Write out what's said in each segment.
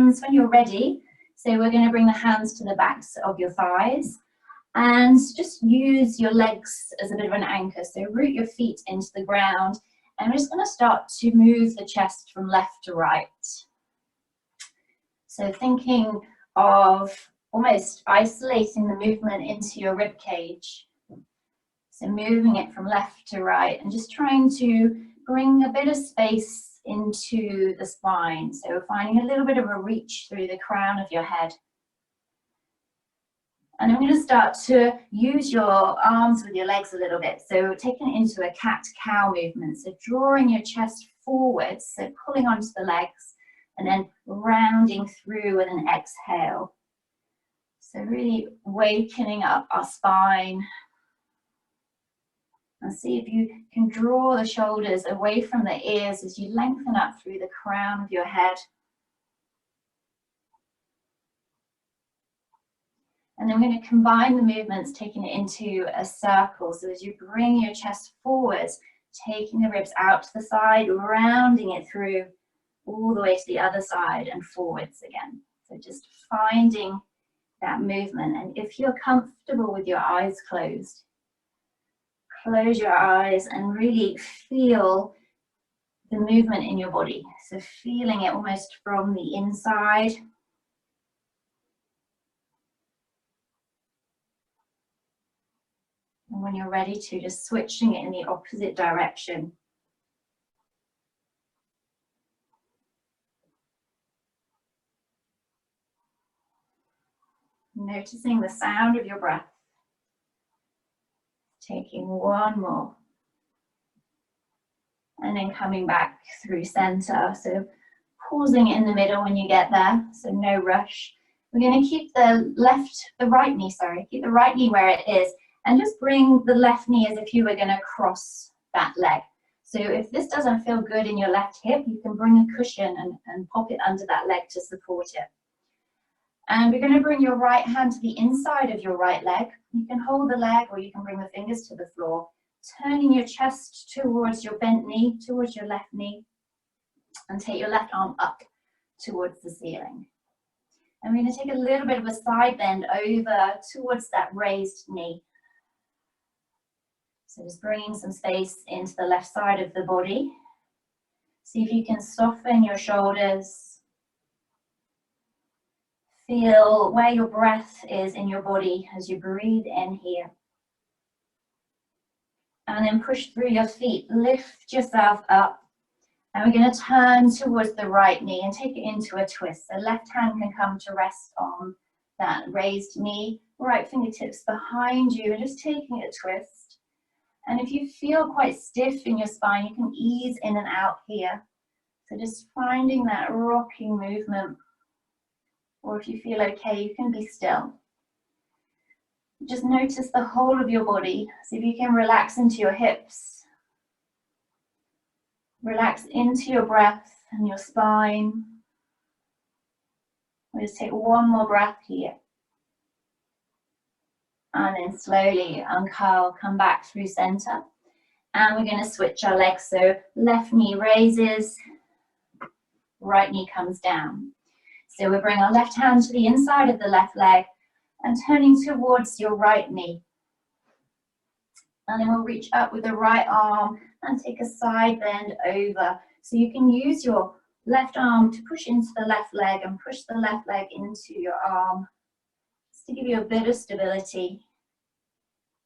hands when you're ready. So we're going to bring the hands to the backs of your thighs and just use your legs as a bit of an anchor. So root your feet into the ground, and we're just going to start to move the chest from left to right. So thinking of almost isolating the movement into your rib cage. So moving it from left to right and just trying to bring a bit of space into the spine. So finding a little bit of a reach through the crown of your head. And I'm going to start to use your arms with your legs a little bit. So taking it into a cat-cow movement. So drawing your chest forwards, so pulling onto the legs and then rounding through with an exhale. So really wakening up our spine. And see if you can draw the shoulders away from the ears as you lengthen up through the crown of your head. And then we're going to combine the movements, taking it into a circle. So as you bring your chest forwards, taking the ribs out to the side, rounding it through all the way to the other side and forwards again. So just finding that movement. And if you're comfortable with your eyes closed, close your eyes and really feel the movement in your body. So feeling it almost from the inside. And when you're ready to, just switching it in the opposite direction. Noticing the sound of your breath. Taking one more. And then coming back through center. So pausing in the middle when you get there. So no rush. We're going to keep the right knee where it is. And just bring the left knee as if you were going to cross that leg. So if this doesn't feel good in your left hip, you can bring a cushion and pop it under that leg to support it. And we're going to bring your right hand to the inside of your right leg. You can hold the leg or you can bring the fingers to the floor, turning your chest towards your bent knee, towards your left knee, and take your left arm up towards the ceiling. And we're going to take a little bit of a side bend over towards that raised knee. So just bringing some space into the left side of the body. See if you can soften your shoulders. Feel where your breath is in your body as you breathe in here. And then push through your feet, lift yourself up. And we're going to turn towards the right knee and take it into a twist. So left hand can come to rest on that raised knee, right fingertips behind you, and just taking a twist. And if you feel quite stiff in your spine, you can ease in and out here. So just finding that rocking movement. Or if you feel okay, you can be still. Just notice the whole of your body. See if you can relax into your hips. Relax into your breath and your spine. We'll just take one more breath here. And then slowly uncurl, come back through center. And we're going to switch our legs. So left knee raises, right knee comes down. So we bring our left hand to the inside of the left leg and turning towards your right knee. And then we'll reach up with the right arm and take a side bend over. So you can use your left arm to push into the left leg and push the left leg into your arm. Just to give you a bit of stability.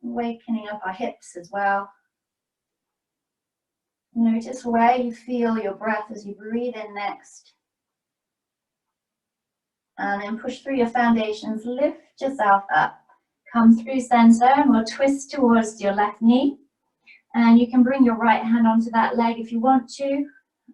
Awakening up our hips as well. Notice where you feel your breath as you breathe in next. And then push through your foundations, lift yourself up. Come through center and we'll twist towards your left knee. And you can bring your right hand onto that leg if you want to.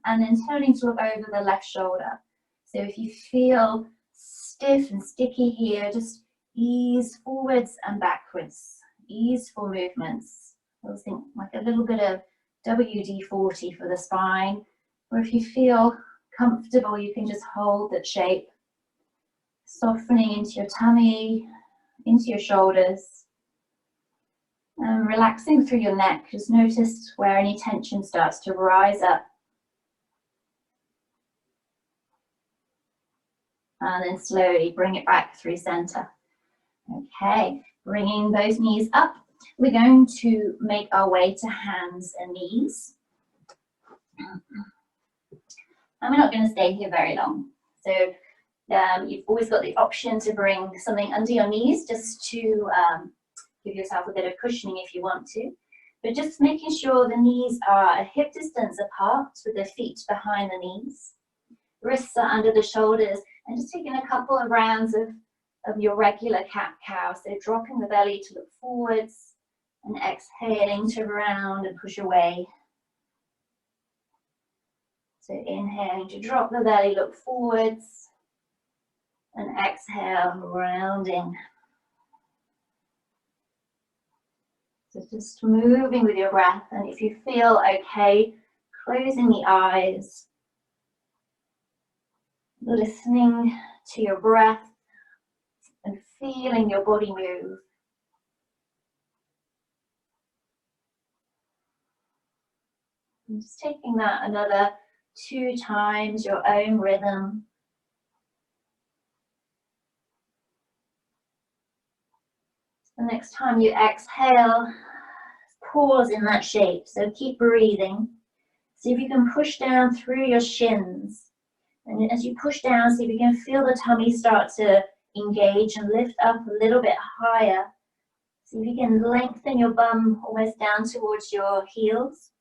And then turning to look over the left shoulder. So if you feel stiff and sticky here, just ease forwards and backwards. Easeful movements. We'll think like a little bit of WD-40 for the spine. Or if you feel comfortable, you can just hold that shape. Softening into your tummy, into your shoulders. And relaxing through your neck. Just notice where any tension starts to rise up. And then slowly bring it back through center. Okay, bringing those knees up. We're going to make our way to hands and knees. And we're not going to stay here very long. So you've always got the option to bring something under your knees just to give yourself a bit of cushioning if you want to. But just making sure the knees are a hip distance apart with the feet behind the knees. Wrists are under the shoulders, and just taking a couple of rounds of your regular cat-cow. So dropping the belly to look forwards and exhaling to round and push away. So inhaling to drop the belly, look forwards, and exhale, rounding. So just moving with your breath, and if you feel okay, closing the eyes, listening to your breath and feeling your body move. And just taking that another 2 times, your own rhythm. The next time you exhale, pause in that shape. So keep breathing. See if you can push down through your shins. And as you push down, see if you can feel the tummy start to engage and lift up a little bit higher. See if you can lengthen your bum almost down towards your heels.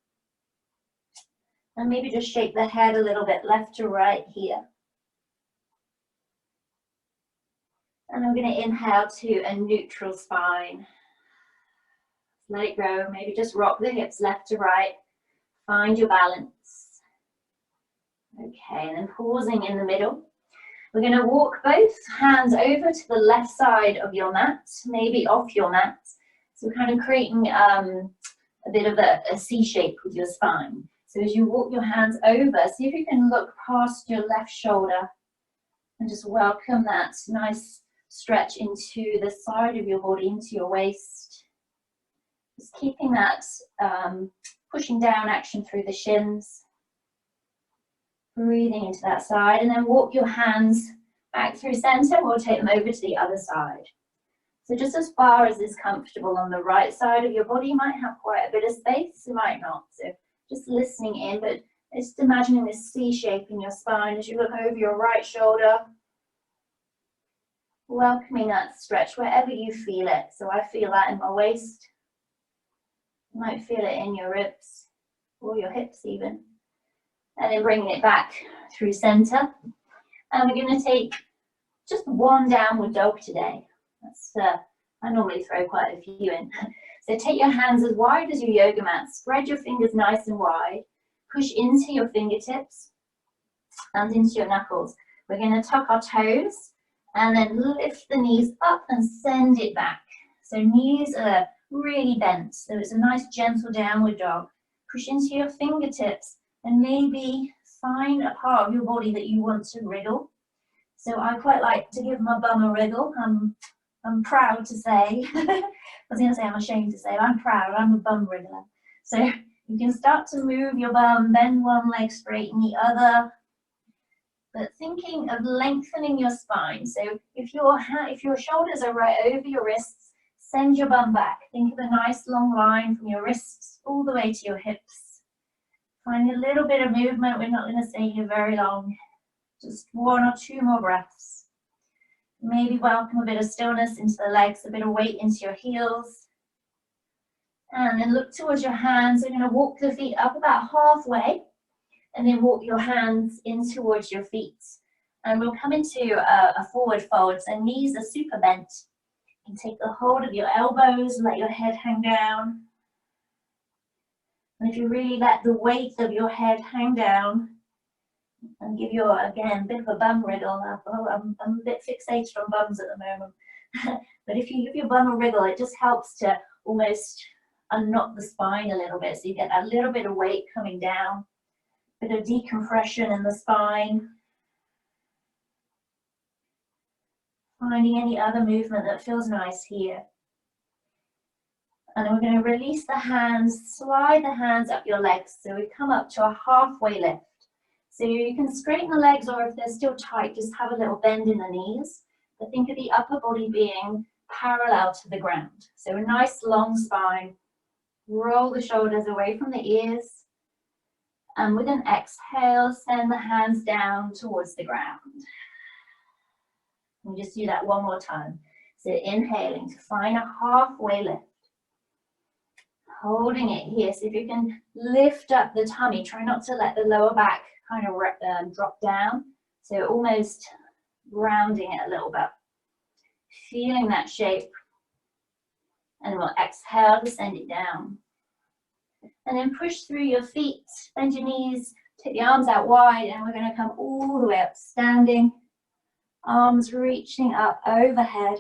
And maybe just shake the head a little bit left to right here. And I'm going to inhale to a neutral spine. Let it go. Maybe just rock the hips left to right. Find your balance. Okay, and then pausing in the middle. We're going to walk both hands over to the left side of your mat, maybe off your mat. So we're kind of creating a bit of a C shape with your spine. So as you walk your hands over, see if you can look past your left shoulder and just welcome that nice stretch into the side of your body, into your waist. Just keeping that pushing down action through the shins. Breathing into that side, and then walk your hands back through center. We'll take them over to the other side. So just as far as is comfortable on the right side of your body. You might have quite a bit of space, you might not. So just listening in, but just imagining this C shape in your spine as you look over your right shoulder. Welcoming that stretch wherever you feel it. So I feel that in my waist. You might feel it in your ribs or your hips even. And then bringing it back through center. And we're going to take just one downward dog today. That's I normally throw quite a few in. So take your hands as wide as your yoga mat. Spread your fingers nice and wide. Push into your fingertips and into your knuckles. We're going to tuck our toes and then lift the knees up and send it back. So knees are really bent. So it's a nice gentle downward dog. Push into your fingertips and maybe find a part of your body that you want to wriggle. So I quite like to give my bum a wriggle. I'm proud to say, I was going to say I'm ashamed to say, but I'm proud, I'm a bum wriggler. So you can start to move your bum, bend one leg, straighten the other. But thinking of lengthening your spine. So if your shoulders are right over your wrists, send your bum back. Think of a nice long line from your wrists all the way to your hips. Find a little bit of movement. We're not going to stay here very long. Just 1 or 2 more breaths. Maybe welcome a bit of stillness into the legs, a bit of weight into your heels. And then look towards your hands. We're going to walk the feet up about halfway. And then walk your hands in towards your feet. And we'll come into a forward fold. So knees are super bent. You can take the hold of your elbows, let your head hang down. And if you really let the weight of your head hang down and give you, again, a bit of a bum wriggle. I'm a bit fixated on bums at the moment. But if you give your bum a wriggle, it just helps to almost unknot the spine a little bit. So you get that little bit of weight coming down, a bit of decompression in the spine. Finding any other movement that feels nice here. And we're going to release the hands, slide the hands up your legs. So we come up to a halfway lift. So you can straighten the legs, or if they're still tight, just have a little bend in the knees. But think of the upper body being parallel to the ground. So a nice long spine. Roll the shoulders away from the ears. And with an exhale, send the hands down towards the ground. And just do that one more time. So inhaling to find a halfway lift. Holding it here. So if you can lift up the tummy, try not to let the lower back kind of drop down. So almost rounding it a little bit. Feeling that shape. And we'll exhale to send it down. And then push through your feet, bend your knees, take the arms out wide, and we're going to come all the way up, standing. Arms reaching up overhead.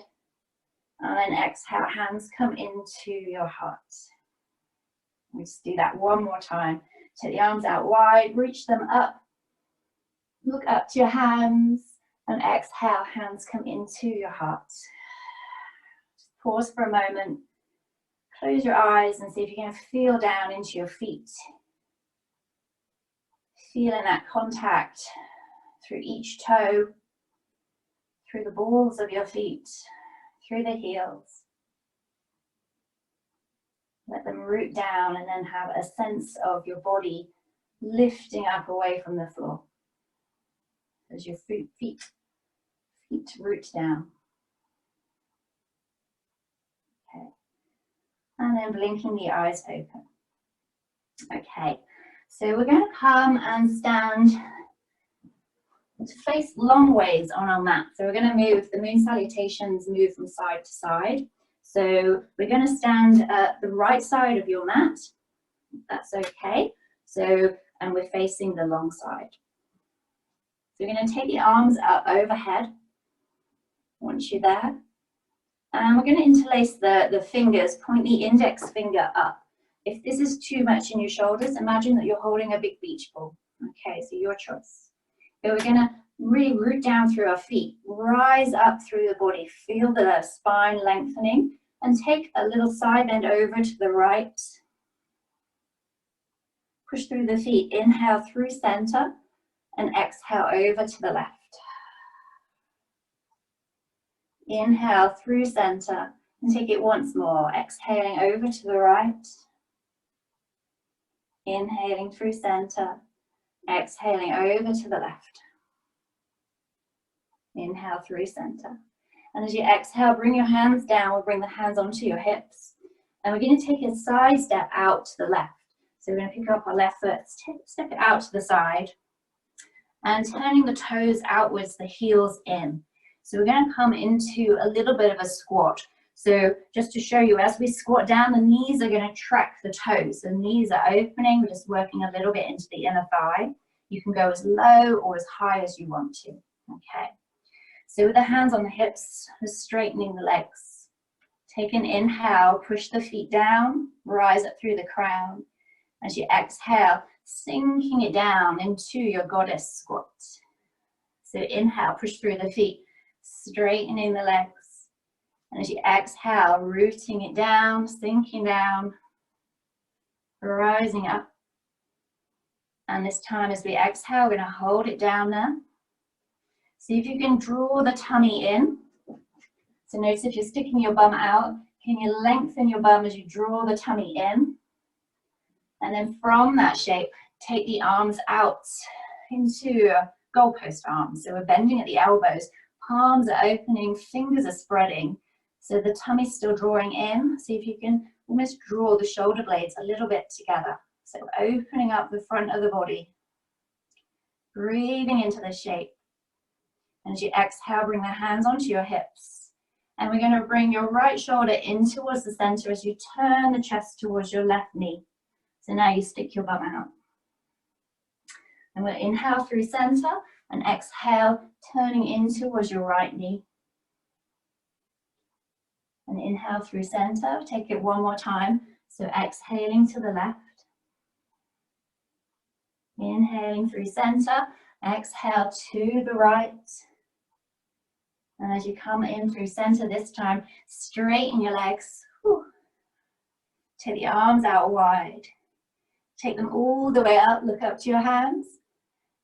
And then exhale, hands come into your heart. We just do that one more time. Take the arms out wide, reach them up. Look up to your hands, and exhale, hands come into your heart. Just pause for a moment. Close your eyes and see if you can feel down into your feet. Feeling that contact through each toe, through the balls of your feet, through the heels. Let them root down and then have a sense of your body lifting up away from the floor as your feet root down. Okay. And then blinking the eyes open. Okay, so we're going to come and stand to face long ways on our mat. So we're going to move, the moon salutations move from side to side. So we're going to stand at the right side of your mat, if that's okay. So, and we're facing the long side. So we're going to take the arms up overhead, once you're there. And we're going to interlace the fingers, point the index finger up. If this is too much in your shoulders, imagine that you're holding a big beach ball. Okay, so your choice. So we're going to really root down through our feet, rise up through the body, feel the spine lengthening, and take a little side bend over to the right. Push through the feet, inhale through center, and exhale over to the left. Inhale through center, and take it once more, exhaling over to the right. Inhaling through center, exhaling over to the left. Inhale through center. And as you exhale, bring your hands down, we'll bring the hands onto your hips. And we're going to take a side step out to the left. So we're going to pick up our left foot, step it out to the side. And turning the toes outwards, the heels in. So we're going to come into a little bit of a squat. So just to show you, as we squat down, the knees are going to track the toes. The knees are opening, we're just working a little bit into the inner thigh. You can go as low or as high as you want to. Okay. So with the hands on the hips, just straightening the legs. Take an inhale, push the feet down, rise up through the crown. As you exhale, sinking it down into your goddess squat. So inhale, push through the feet, straightening the legs. And as you exhale, rooting it down, sinking down, rising up. And this time as we exhale, we're going to hold it down there. See if you can draw the tummy in. So notice if you're sticking your bum out, can you lengthen your bum as you draw the tummy in? And then from that shape, take the arms out into goalpost arms. So we're bending at the elbows, palms are opening, fingers are spreading. So the tummy's still drawing in. See if you can almost draw the shoulder blades a little bit together. So opening up the front of the body. Breathing into the shape. And as you exhale, bring the hands onto your hips. And we're going to bring your right shoulder in towards the center as you turn the chest towards your left knee. So now you stick your bum out. And we'll inhale through center and exhale, turning in towards your right knee. And inhale through center, take it one more time. So exhaling to the left. Inhaling through center, exhale to the right. And as you come in through center this time, straighten your legs. Whew. Take the arms out wide. Take them all the way up, look up to your hands.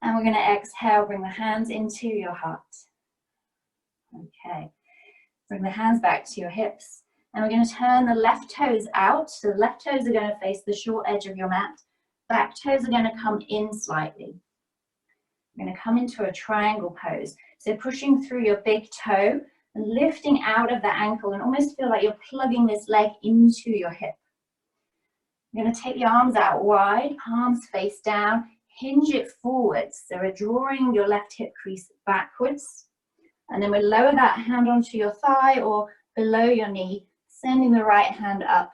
And we're going to exhale, bring the hands into your heart. Okay. Bring the hands back to your hips. And we're going to turn the left toes out. So the left toes are going to face the short edge of your mat. Back toes are going to come in slightly. We're going to come into a triangle pose. So pushing through your big toe and lifting out of the ankle and almost feel like you're plugging this leg into your hip. You're going to take the arms out wide, palms face down, hinge it forwards. So we're drawing your left hip crease backwards. And then we'll lower that hand onto your thigh or below your knee, sending the right hand up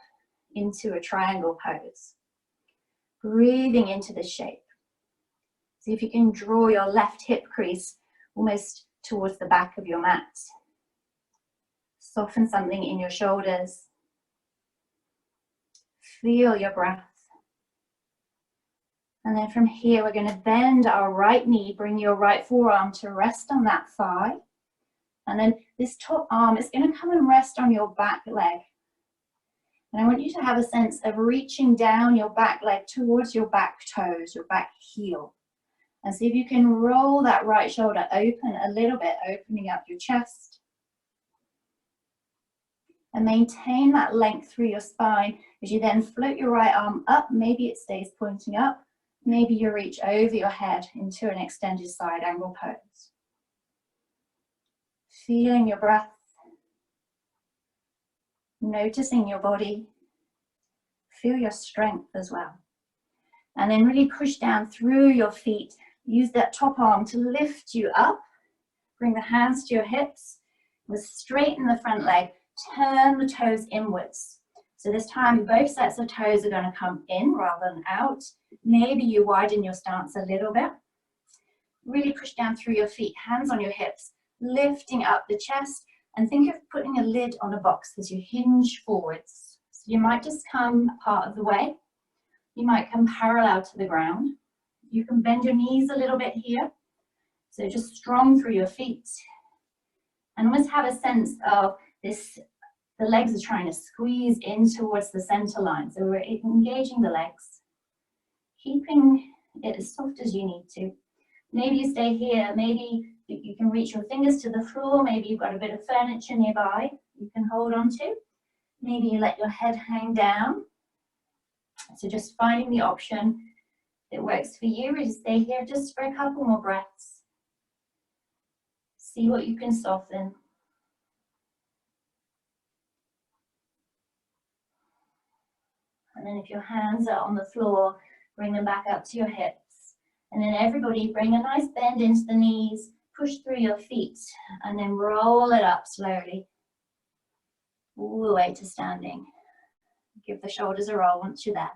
into a triangle pose. Breathing into the shape. See if you can draw your left hip crease almost towards the back of your mat. Soften something in your shoulders. Feel your breath. And then from here, we're going to bend our right knee, bring your right forearm to rest on that thigh. And then this top arm is going to come and rest on your back leg. And I want you to have a sense of reaching down your back leg towards your back toes, your back heel. And see if you can roll that right shoulder open a little bit, opening up your chest. And maintain that length through your spine as you then float your right arm up. Maybe it stays pointing up. Maybe you reach over your head into an extended side angle pose. Feeling your breath. Noticing your body. Feel your strength as well. And then really push down through your feet. Use that top arm to lift you up. Bring the hands to your hips. We'll straighten the front leg. Turn the toes inwards. So this time both sets of toes are going to come in rather than out. Maybe you widen your stance a little bit. Really push down through your feet, hands on your hips, lifting up the chest, and think of putting a lid on a box as you hinge forwards. So you might just come part of the way. You might come parallel to the ground. You can bend your knees a little bit here. So just strong through your feet. And almost have a sense of this, the legs are trying to squeeze in towards the center line. So we're engaging the legs, keeping it as soft as you need to. Maybe you stay here, maybe you can reach your fingers to the floor, maybe you've got a bit of furniture nearby you can hold on to. Maybe you let your head hang down. So just finding the option that works for you. Really stay here just for a couple more breaths. See what you can soften. And then if your hands are on the floor, bring them back up to your hips. And then everybody bring a nice bend into the knees, push through your feet, and then roll it up slowly, all the way to standing. Give the shoulders a roll once you're there.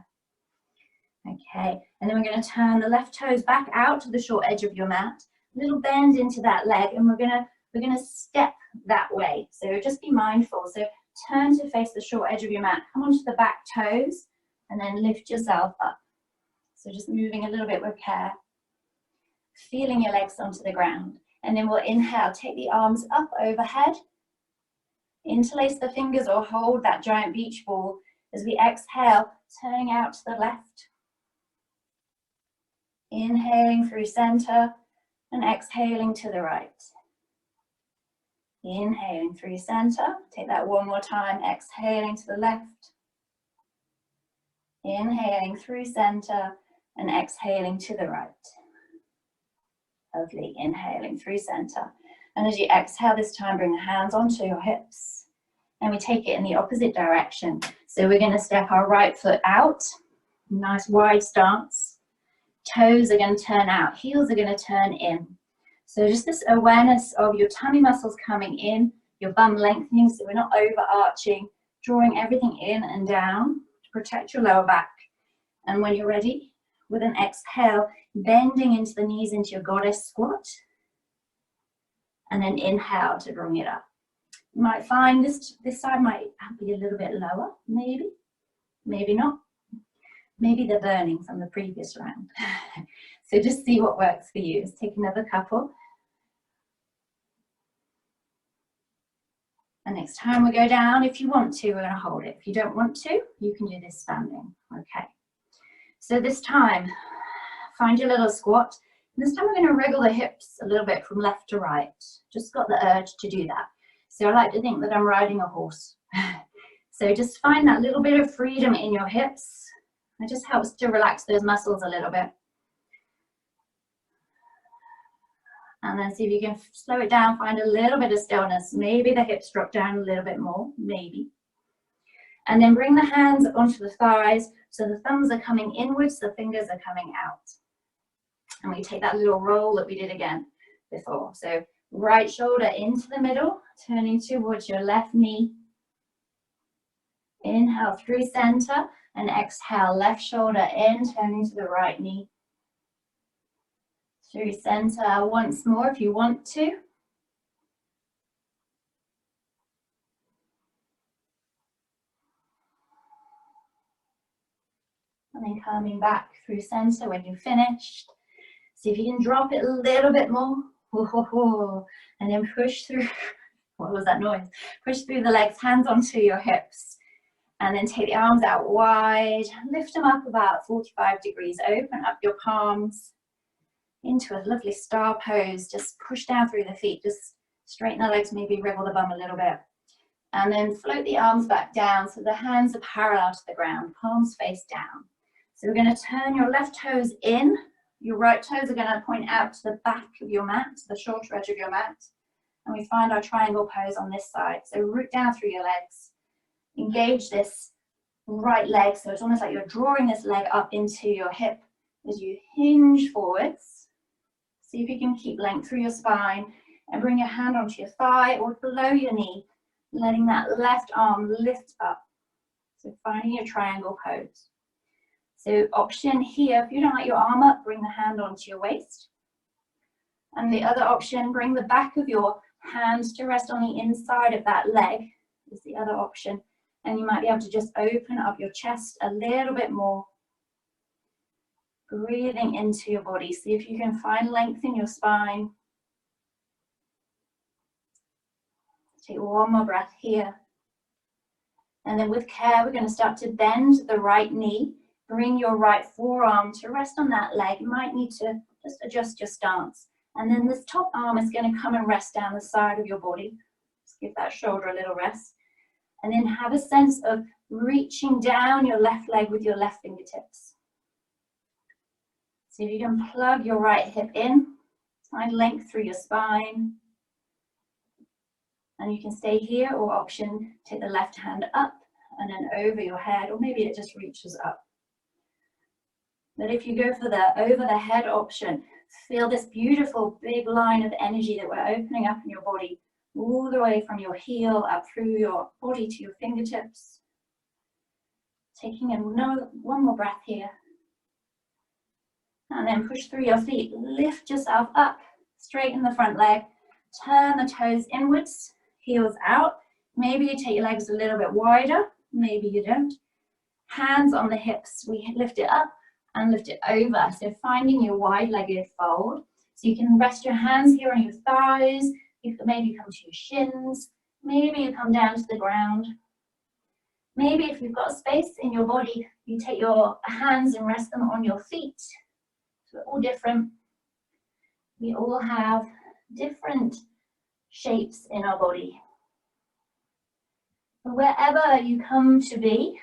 Okay, and then we're going to turn the left toes back out to the short edge of your mat. A little bend into that leg, and we're going to step that way. So just be mindful. So turn to face the short edge of your mat. Come onto the back toes, and then lift yourself up. So just moving a little bit with care. Feeling your legs onto the ground. And then we'll inhale, take the arms up overhead. Interlace the fingers or hold that giant beach ball as we exhale, turning out to the left. Inhaling through center and exhaling to the right. Inhaling through center. Take that one more time, exhaling to the left. Inhaling through center and exhaling to the right. Lovely, inhaling through center. And as you exhale this time, bring the hands onto your hips. And we take it in the opposite direction. So we're going to step our right foot out. Nice wide stance. Toes are going to turn out. Heels are going to turn in. So just this awareness of your tummy muscles coming in, your bum lengthening so we're not overarching, drawing everything in and down to protect your lower back. And when you're ready, with an exhale, bending into the knees into your goddess squat. And then inhale to bring it up. You might find this side might be a little bit lower, maybe, maybe not. Maybe they're burning from the previous round. So just see what works for you. Let's take another couple. And next time we go down, if you want to, we're going to hold it. If you don't want to, you can do this standing. Okay. So this time, find your little squat. This time we're going to wriggle the hips a little bit from left to right. Just got the urge to do that. So I like to think that I'm riding a horse. So just find that little bit of freedom in your hips. It just helps to relax those muscles a little bit. And then see if you can slow it down, find a little bit of stillness. Maybe the hips drop down a little bit more, maybe. And then bring the hands onto the thighs so the thumbs are coming inwards, the fingers are coming out. And we take that little roll that we did again before. So right shoulder into the middle, turning towards your left knee. Inhale through center and exhale, left shoulder in, turning to the right knee. Through center once more if you want to. And then coming back through center when you've finished. See if you can drop it a little bit more. And then push through. What was that noise? Push through the legs, hands onto your hips. And then take the arms out wide. Lift them up about 45 degrees. Open up your palms into a lovely star pose. Just push down through the feet. Just straighten the legs, maybe wriggle the bum a little bit. And then float the arms back down so the hands are parallel to the ground, palms face down. So we're going to turn your left toes in. Your right toes are going to point out to the back of your mat, to the shorter edge of your mat. And we find our triangle pose on this side. So root down through your legs. Engage this right leg. So it's almost like you're drawing this leg up into your hip as you hinge forwards. See if you can keep length through your spine and bring your hand onto your thigh or below your knee, letting that left arm lift up. So finding your triangle pose. So option here, if you don't like your arm up, bring the hand onto your waist. And the other option, bring the back of your hands to rest on the inside of that leg, is the other option. And you might be able to just open up your chest a little bit more. Breathing into your body. See if you can find length in your spine. Take one more breath here. And then with care, we're going to start to bend the right knee. Bring your right forearm to rest on that leg. You might need to just adjust your stance. And then this top arm is going to come and rest down the side of your body. Just give that shoulder a little rest. And then have a sense of reaching down your left leg with your left fingertips. So if you can plug your right hip in, find length through your spine. And you can stay here, or option, take the left hand up and then over your head, or maybe it just reaches up. But if you go for the over the head option, feel this beautiful big line of energy that we're opening up in your body, all the way from your heel up through your body to your fingertips. Taking one more breath here. And then push through your feet, lift yourself up, straighten the front leg, turn the toes inwards, heels out. Maybe you take your legs a little bit wider, maybe you don't. Hands on the hips, we lift it up and lift it over. So finding your wide-legged fold. So you can rest your hands here on your thighs, you can maybe come to your shins, maybe you come down to the ground. Maybe if you've got space in your body, you take your hands and rest them on your feet. So we're all different. We all have different shapes in our body. But wherever you come to be,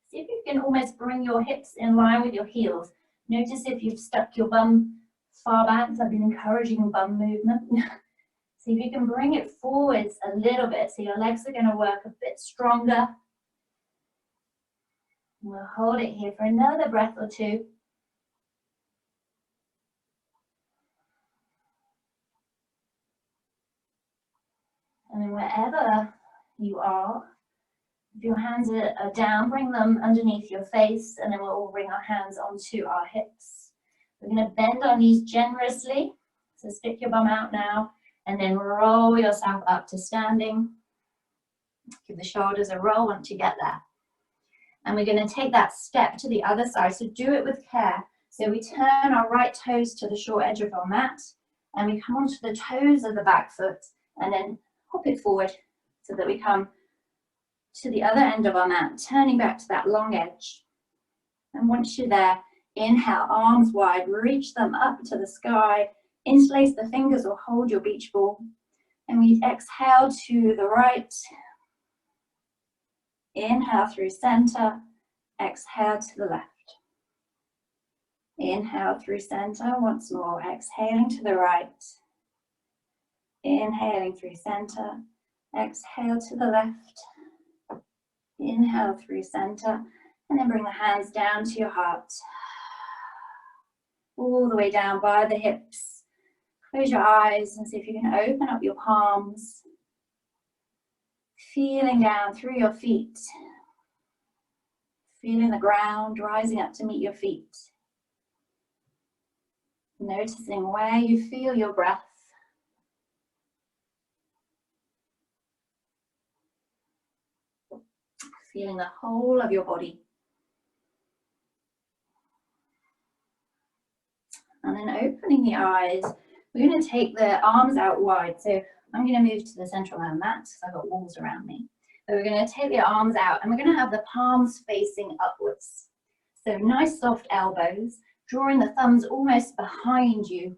see if you can almost bring your hips in line with your heels. Notice if you've stuck your bum far back, so I've been encouraging bum movement. See if you can bring it forwards a little bit, so your legs are going to work a bit stronger. We'll hold it here for another breath or two. And then wherever you are, if your hands are down, bring them underneath your face, and then we'll all bring our hands onto our hips. We're going to bend our knees generously, so stick your bum out now, and then roll yourself up to standing. Give the shoulders a roll once you get there. And we're going to take that step to the other side, so do it with care. So we turn our right toes to the short edge of our mat, and we come onto the toes of the back foot, and then hop it forward so that we come to the other end of our mat, turning back to that long edge. And once you're there, Inhale, arms wide, reach them up to the sky. Interlace the fingers or hold your beach ball. And we exhale to the right. Inhale through center. Exhale to the left. Inhale through center. Once more, exhaling to the right. Inhaling through center. Exhale to the left. Inhale through center. And then bring the hands down to your heart. All the way down by the hips. Close your eyes and see if you can open up your palms. Feeling down through your feet. Feeling the ground rising up to meet your feet. Noticing where you feel your breath. Feeling the whole of your body. And then opening the eyes, we're going to take the arms out wide. So I'm going to move to the central mat because I've got walls around me. So we're going to take the arms out and we're going to have the palms facing upwards. So nice soft elbows, drawing the thumbs almost behind you.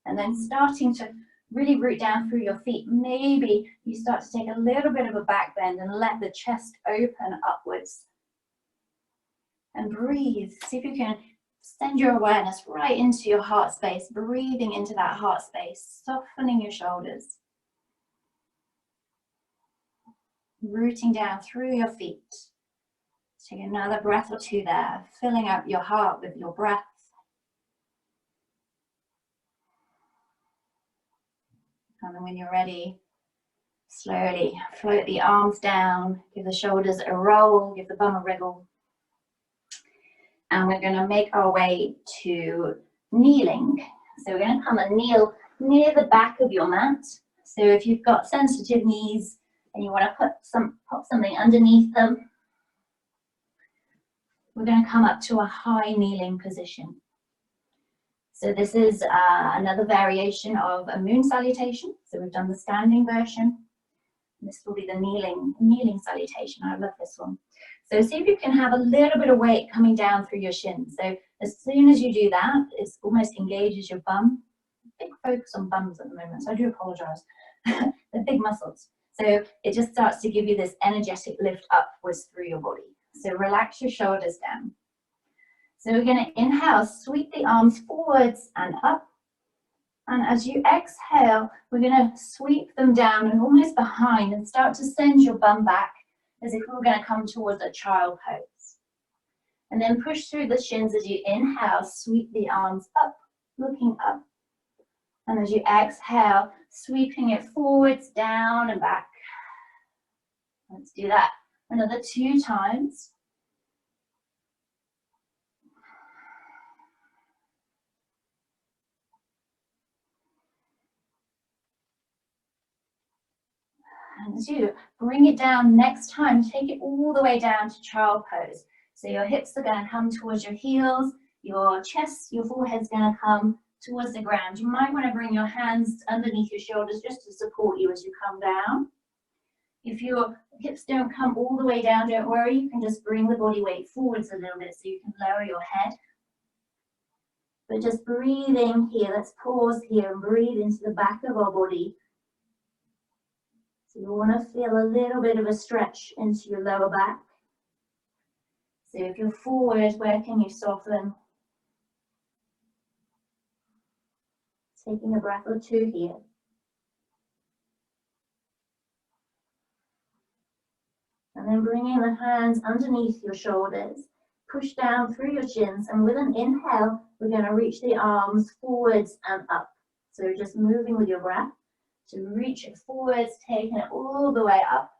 And then starting to really root down through your feet. Maybe you start to take a little bit of a back bend and let the chest open upwards. And breathe. See if you can send your awareness right into your heart space, breathing into that heart space, softening your shoulders. Rooting down through your feet. Take another breath or two there, filling up your heart with your breath. And then when you're ready, slowly float the arms down, give the shoulders a roll, give the bum a wriggle. And we're going to make our way to kneeling. So we're going to come and kneel near the back of your mat. So if you've got sensitive knees and you want to pop something underneath them, we're going to come up to a high kneeling position. So this is another variation of a moon salutation. So we've done the standing version. This will be the kneeling salutation. I love this one. So see if you can have a little bit of weight coming down through your shins. So as soon as you do that, it almost engages your bum. Big focus on bums at the moment, so I do apologize. They're big muscles. So it just starts to give you this energetic lift upwards through your body. So relax your shoulders down. So we're going to inhale, sweep the arms forwards and up. And as you exhale, we're going to sweep them down and almost behind and start to send your bum back as if we were going to come towards a child pose. And then push through the shins as you inhale, sweep the arms up, looking up. And as you exhale, sweeping it forwards, down and back. Let's do that another 2 times. And as you bring it down next time, take it all the way down to child pose. So your hips are going to come towards your heels, your chest, your forehead's going to come towards the ground. You might want to bring your hands underneath your shoulders just to support you as you come down. If your hips don't come all the way down, don't worry, you can just bring the body weight forwards a little bit so you can lower your head. But just breathing here, let's pause here and breathe into the back of our body. So you want to feel a little bit of a stretch into your lower back. So if you're forward, where can you soften? Taking a breath or 2 here. And then bringing the hands underneath your shoulders. Push down through your shins, and with an inhale, we're going to reach the arms forwards and up. So just moving with your breath to reach it forwards, taking it all the way up.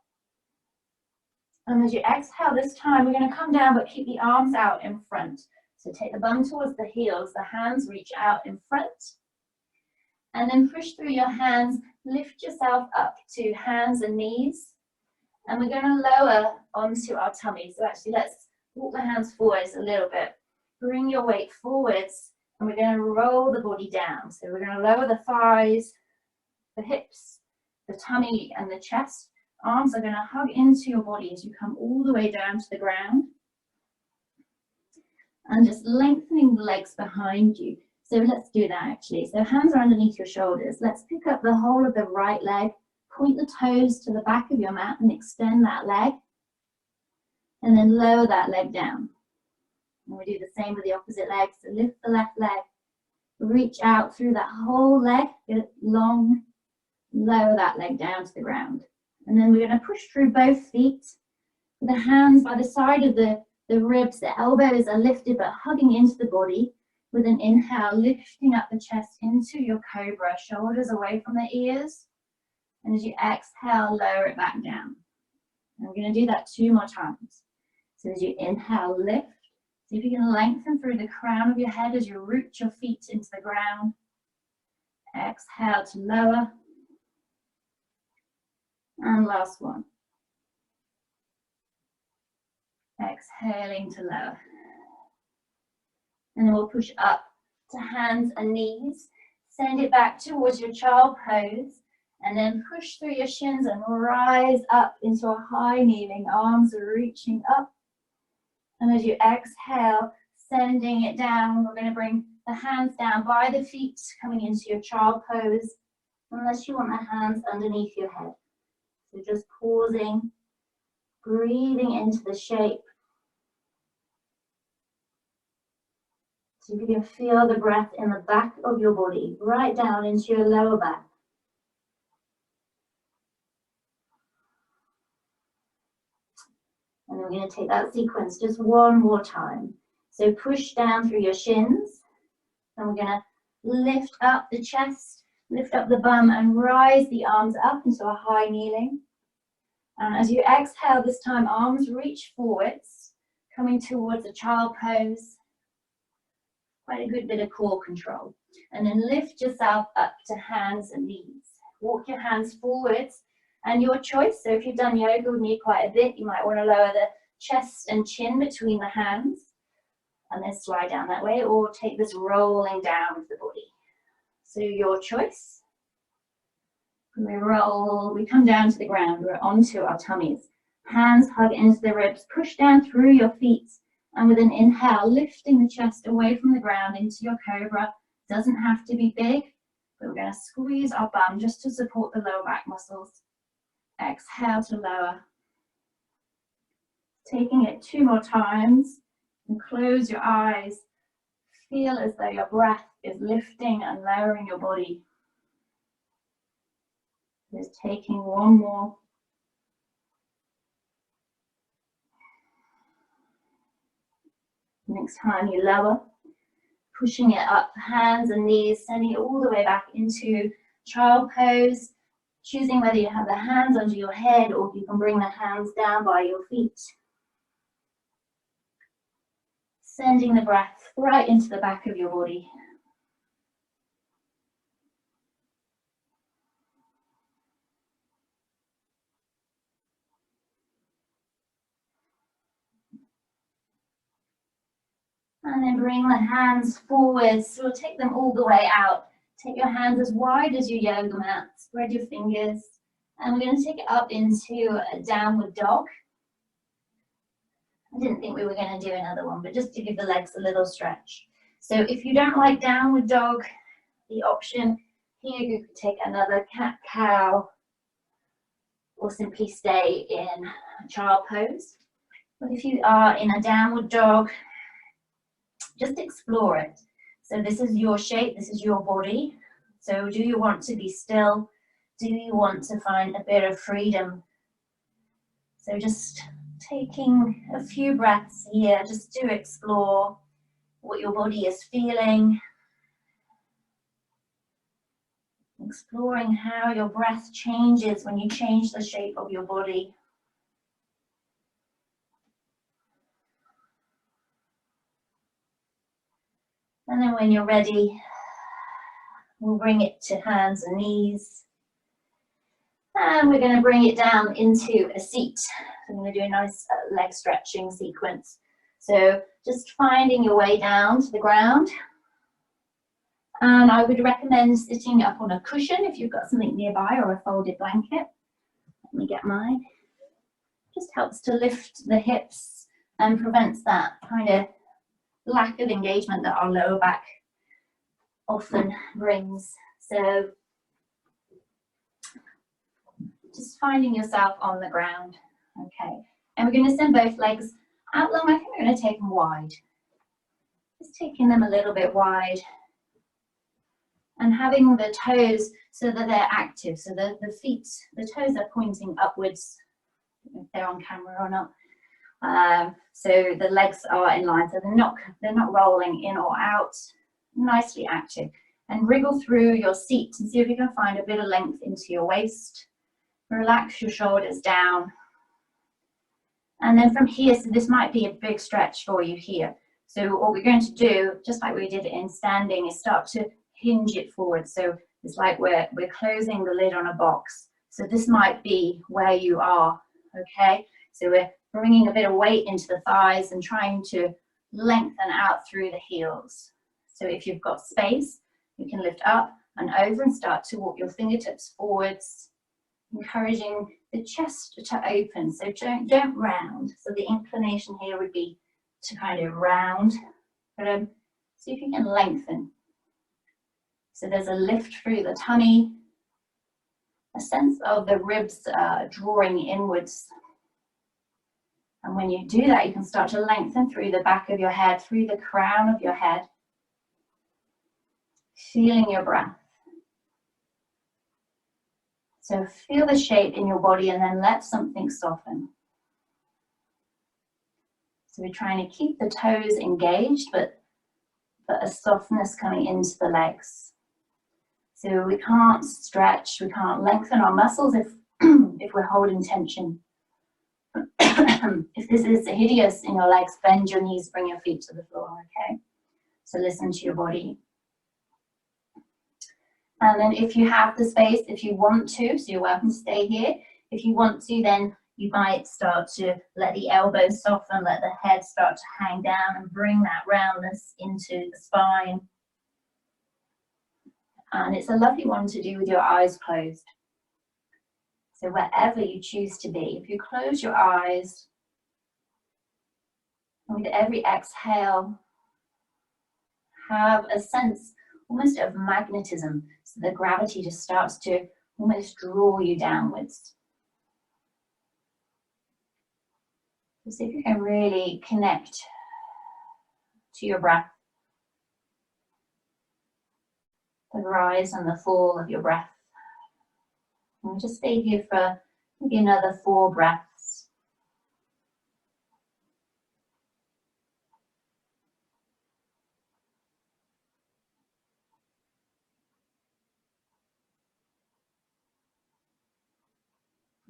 And as you exhale this time, we're going to come down but keep the arms out in front. So take the bum towards the heels, the hands reach out in front. And then push through your hands, lift yourself up to hands and knees. And we're going to lower onto our tummy. So actually let's walk the hands forwards a little bit. Bring your weight forwards and we're going to roll the body down. So we're going to lower the thighs, the hips, the tummy and the chest. Arms are going to hug into your body as you come all the way down to the ground. and just lengthening the legs behind you. So let's do that actually. So hands are underneath your shoulders. Let's pick up the whole of the right leg, point the toes to the back of your mat and extend that leg, and then lower that leg down. And we do the same with the opposite leg. So lift the left leg, reach out through that whole leg, get it long, lower that leg down to the ground. And then we're going to push through both feet. The hands by the side of the ribs, the elbows are lifted but hugging into the body. With an inhale, lifting up the chest into your cobra, shoulders away from the ears. And as you exhale, lower it back down. And we're going to do that 2 more times. So as you inhale, lift. See if you can lengthen through the crown of your head as you root your feet into the ground. Exhale to lower. And last one. Exhaling to lower. And then we'll push up to hands and knees. Send it back towards your child pose. And then push through your shins and rise up into a high kneeling. Arms are reaching up. And as you exhale, sending it down, we're going to bring the hands down by the feet, coming into your child pose, unless you want the hands underneath your head. So just pausing, breathing into the shape. So you can feel the breath in the back of your body, right down into your lower back. And then we're going to take that sequence just 1 more time. So push down through your shins. And we're going to lift up the chest, lift up the bum, and rise the arms up into a high kneeling. And as you exhale this time, arms reach forwards, coming towards a child pose. Quite a good bit of core control. And then lift yourself up to hands and knees. Walk your hands forwards. And your choice, so if you've done yoga with me quite a bit, you might want to lower the chest and chin between the hands and then slide down that way, or take this rolling down of the body. So your choice. When we roll, we come down to the ground, we're onto our tummies. Hands hug into the ribs, push down through your feet, and with an inhale, lifting the chest away from the ground into your cobra. Doesn't have to be big, but we're going to squeeze our bum just to support the lower back muscles. Exhale to lower. Taking it 2 more times and close your eyes. Feel as though your breath is lifting and lowering your body. Just taking 1 more. Next time you lower, pushing it up, hands and knees, sending it all the way back into child pose. Choosing whether you have the hands under your head or if you can bring the hands down by your feet. Sending the breath right into the back of your body. And then bring the hands forward. So we'll take them all the way out. Take your hands as wide as your yoga mat. Spread your fingers. And we're going to take it up into a downward dog. I didn't think we were going to do another one, but just to give the legs a little stretch. So if you don't like downward dog, the option here, you could take another cat-cow or simply stay in child pose. But if you are in a downward dog, just explore it. So this is your shape, this is your body. So do you want to be still? Do you want to find a bit of freedom? So just taking a few breaths here, just to explore what your body is feeling. Exploring how your breath changes when you change the shape of your body. And then when you're ready, we'll bring it to hands and knees. And we're going to bring it down into a seat. I'm going to do a nice leg stretching sequence. So just finding your way down to the ground. And I would recommend sitting up on a cushion if you've got something nearby, or a folded blanket. Let me get mine. Just helps to lift the hips and prevents that kind of lack of engagement that our lower back often brings. So just finding yourself on the ground. Okay, and we're going to send both legs out long. I think we're going to take them wide. Just taking them a little bit wide and having the toes so that they're active, so that the feet, the toes are pointing upwards, if they're on camera or not. So the legs are in line, so they're not rolling in or out, nicely active. And wriggle through your seat and see if you can find a bit of length into your waist. Relax your shoulders down. And then from here, so this might be a big stretch for you here. So what we're going to do, just like we did in standing, is start to hinge it forward. So it's like we're closing the lid on a box. So this might be where you are, okay? So we're bringing a bit of weight into the thighs and trying to lengthen out through the heels. So if you've got space, you can lift up and over and start to walk your fingertips forwards, encouraging the chest to open. So don't round. So the inclination here would be to kind of round, but see if you can lengthen. So there's a lift through the tummy, a sense of the ribs drawing inwards. And when you do that, you can start to lengthen through the back of your head, through the crown of your head, feeling your breath. So feel the shape in your body and then let something soften. So we're trying to keep the toes engaged, but a softness coming into the legs. So we can't stretch, we can't lengthen our muscles if we're holding tension. If this is hideous in your legs, bend your knees, bring your feet to the floor, okay? So listen to your body. And then if you have the space, if you want to, so you're welcome to stay here. If you want to, then you might start to let the elbows soften, let the head start to hang down and bring that roundness into the spine. And it's a lovely one to do with your eyes closed. So wherever you choose to be, if you close your eyes, and with every exhale, have a sense almost of magnetism. So the gravity just starts to almost draw you downwards. So see if you can really connect to your breath. The rise and the fall of your breath. And we'll just stay here for maybe another 4 breaths.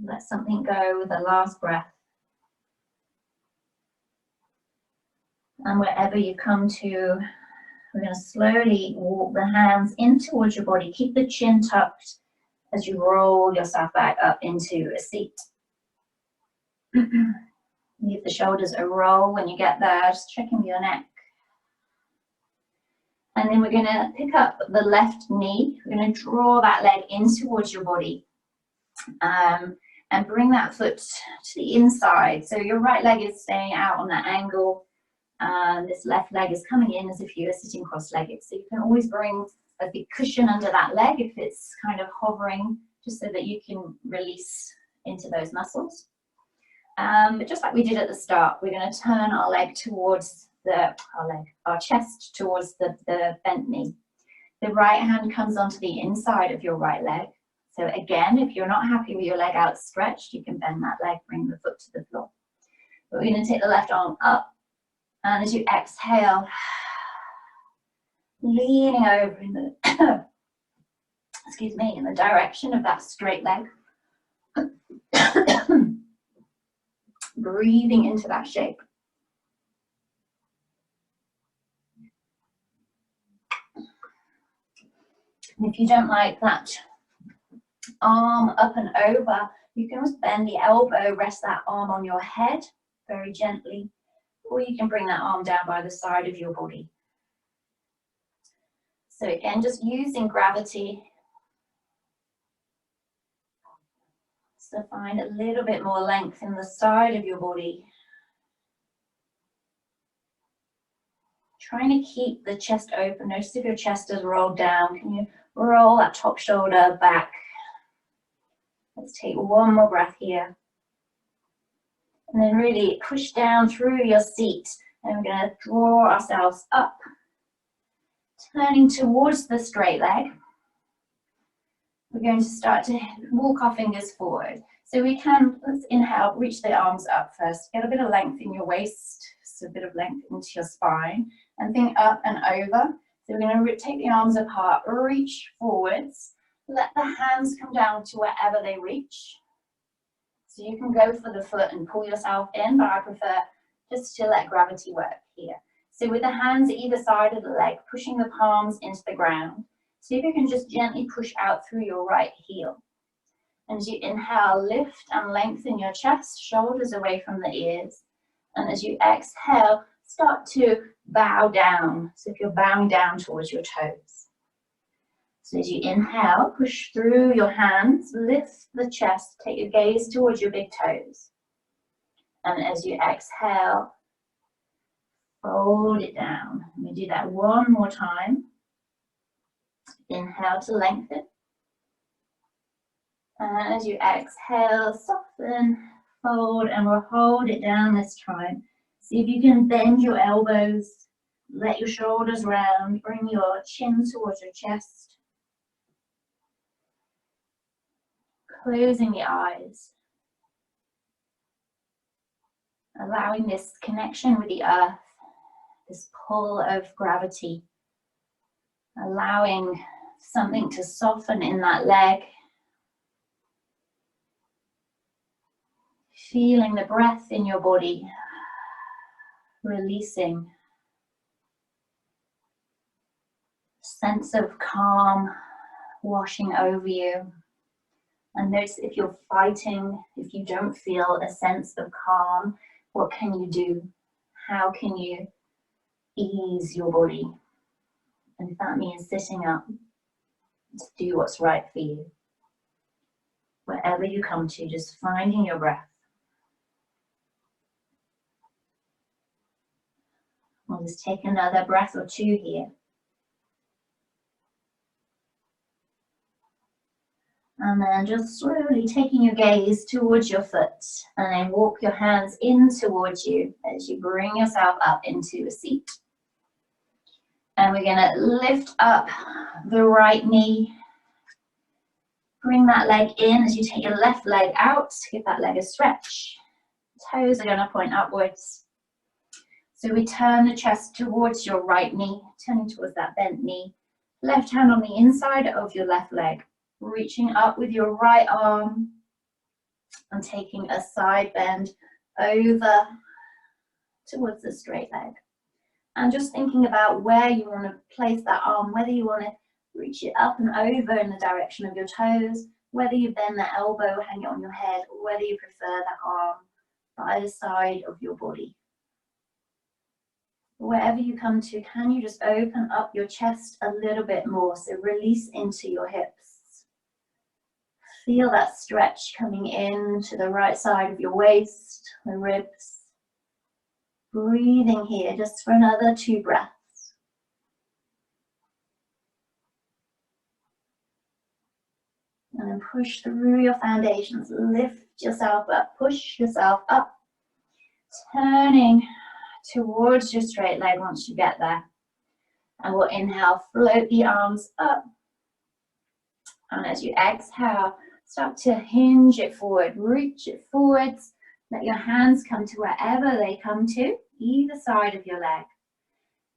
Let something go with the last breath. And wherever you come to, we're going to slowly walk the hands in towards your body. Keep the chin tucked as you roll yourself back up into a seat. Leave the shoulders a roll when you get there, just checking your neck. And then we're going to pick up the left knee. We're going to draw that leg in towards your body. And bring that foot to the inside. So your right leg is staying out on that angle. This left leg is coming in as if you were sitting cross-legged. So you can always bring a big cushion under that leg if it's kind of hovering, just so that you can release into those muscles. But just like we did at the start, we're going to turn our leg towards our chest towards the bent knee. The right hand comes onto the inside of your right leg. So again, if you're not happy with your leg outstretched, you can bend that leg, bring the foot to the floor. But we're going to take the left arm up, and as you exhale, leaning over in the, excuse me, in the direction of that straight leg. Breathing into that shape. And if you don't like that arm up and over, you can just bend the elbow, rest that arm on your head very gently, or you can bring that arm down by the side of your body. So again, just using gravity. So find a little bit more length in the side of your body. Trying to keep the chest open. Notice if your chest is rolled down. Can you roll that top shoulder back? Let's take one more breath here. And then really push down through your seat. And we're going to draw ourselves up, turning towards the straight leg. We're going to start to walk our fingers forward. So we can, let's inhale, reach the arms up first. Get a bit of length in your waist, so a bit of length into your spine. And think up and over. So we're going to take the arms apart, reach forwards. Let the hands come down to wherever they reach. So you can go for the foot and pull yourself in, but I prefer just to let gravity work here. So with the hands at either side of the leg, pushing the palms into the ground. See if you can just gently push out through your right heel. And as you inhale, lift and lengthen your chest, shoulders away from the ears. And as you exhale, start to bow down. So if you're bowing down towards your toes. So as you inhale, push through your hands, lift the chest, take your gaze towards your big toes. And as you exhale, fold it down. Let me do that one more time. Inhale to lengthen. And as you exhale, soften, fold, and we'll hold it down this time. See if you can bend your elbows, let your shoulders round, bring your chin towards your chest. Closing the eyes. Allowing this connection with the earth, this pull of gravity. Allowing something to soften in that leg. Feeling the breath in your body, releasing. Sense of calm washing over you. And notice if you're fighting, if you don't feel a sense of calm, what can you do? How can you ease your body? And if that means sitting up, to do what's right for you. Wherever you come to, just finding your breath. We'll just take another breath or two here. And then just slowly taking your gaze towards your foot. And then walk your hands in towards you as you bring yourself up into a seat. And we're going to lift up the right knee. Bring that leg in as you take your left leg out. Give that leg a stretch. Toes are going to point upwards. So we turn the chest towards your right knee, turning towards that bent knee. Left hand on the inside of your left leg. Reaching up with your right arm and taking a side bend over towards the straight leg. And just thinking about where you want to place that arm, whether you want to reach it up and over in the direction of your toes, whether you bend the elbow, hang it on your head, or whether you prefer that arm by the side of your body. Wherever you come to, can you just open up your chest a little bit more? So release into your hips. Feel that stretch coming in to the right side of your waist, the ribs. Breathing here just for another 2 breaths. And then push through your foundations. Lift yourself up, push yourself up. Turning towards your straight leg once you get there. And we'll inhale, float the arms up. And as you exhale, start to hinge it forward, reach it forwards. Let your hands come to wherever they come to, either side of your leg.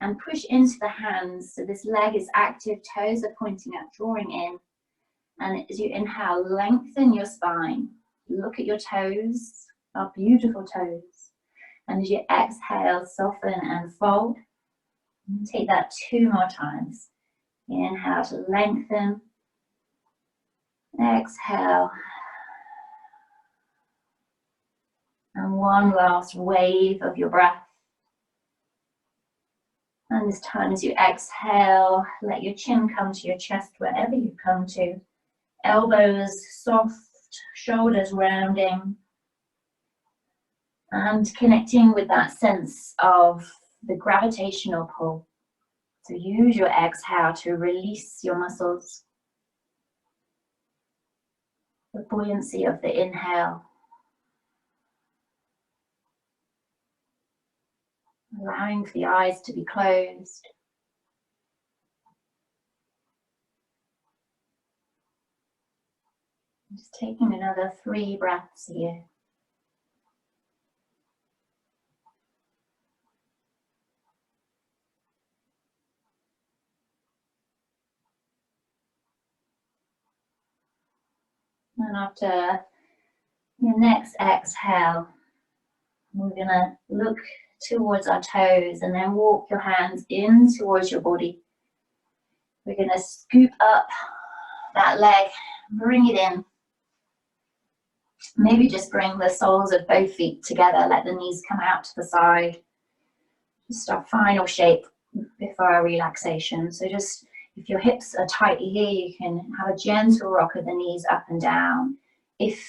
And push into the hands, so this leg is active, toes are pointing up, drawing in. And as you inhale, lengthen your spine. Look at your toes, our beautiful toes. And as you exhale, soften and fold. And take that 2 more times. Inhale to lengthen. Exhale. And one last wave of your breath. And this time as you exhale, let your chin come to your chest wherever you come to. Elbows soft, shoulders rounding. And connecting with that sense of the gravitational pull. So use your exhale to release your muscles. The buoyancy of the inhale. Allowing for the eyes to be closed. Just taking another 3 breaths here. And after your next exhale, we're going to look towards our toes and then walk your hands in towards your body. We're going to scoop up that leg, bring it in. Maybe just bring the soles of both feet together, let the knees come out to the side. Just our final shape before our relaxation. So just if your hips are tight here, you can have a gentle rock of the knees up and down. If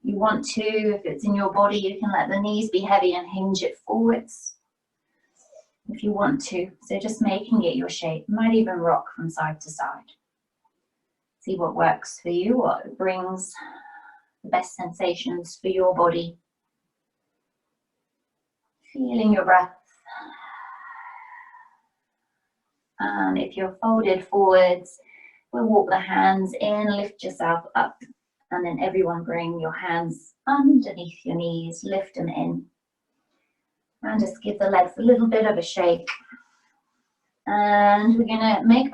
you want to, if it's in your body, you can let the knees be heavy and hinge it forwards if you want to. So just making it your shape. You might even rock from side to side. See what works for you, what brings the best sensations for your body. Feeling your breath. And if you're folded forwards, we'll walk the hands in, lift yourself up, and then everyone bring your hands underneath your knees, lift them in. And just give the legs a little bit of a shake. And we're going to make our